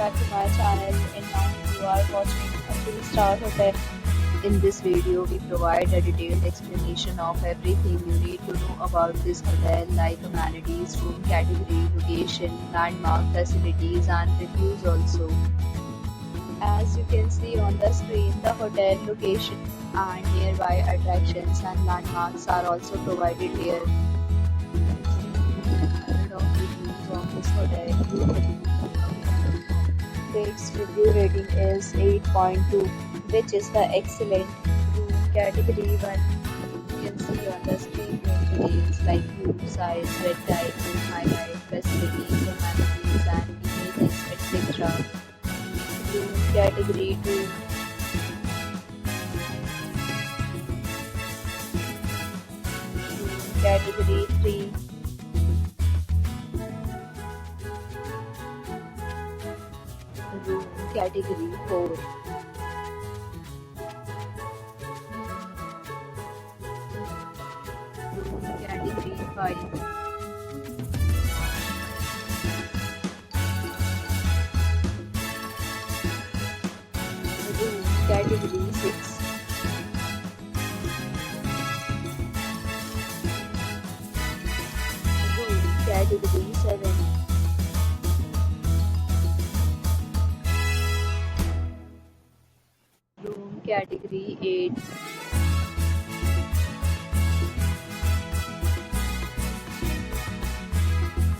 back to my channel, and now you are watching a 3-star hotel. In this video, we provide a detailed explanation of everything you need to know about this hotel, like amenities, room category, location, landmark, facilities, and reviews also. As you can see on the screen, the hotel location and nearby attractions and landmarks are also provided here. Of reviews of this hotel. Its review rating is 8.2, which is the excellent. Room category 1. You can see on the screen room details like room size, bed type, room highlight, facilities, amenities, and images, etc. Room category 2. Room category 3. Room category 4. Room category 5. Room category 6. Room category 7. Room category 8.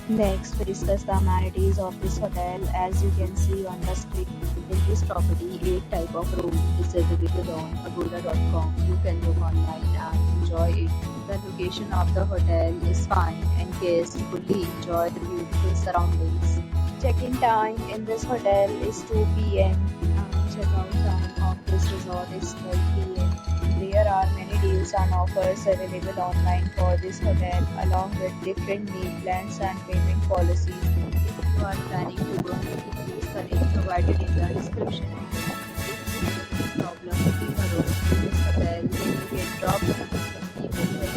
Next, we discuss the amenities of this hotel. As you can see on the screen, in this property, 8 type of room is available on agoda.com. You can book online and enjoy it. The location of the hotel is fine and guests fully enjoy the beautiful surroundings. Check-in time in this hotel is 2 p.m. and check-out time of this resort is 12 p.m. There are many deals and offers available online for this hotel, along with different meal plans and payment policies. If you are planning to book, please the link provided in the description. If you have any problem booking a room in this hotel, then you can drop a email.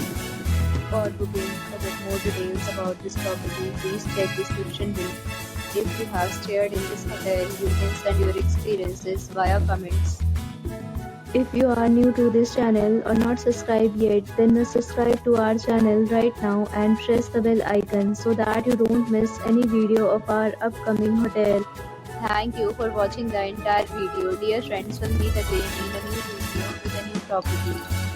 For booking or get more details about this property, please check description below. If you have stayed in this hotel, you can send your experiences via comments. If you are new to this channel or not subscribed yet, then subscribe to our channel right now and press the bell icon so that you don't miss any video of our upcoming hotel. Thank you for watching the entire video. Dear friends, we'll meet again in a new video with a new property.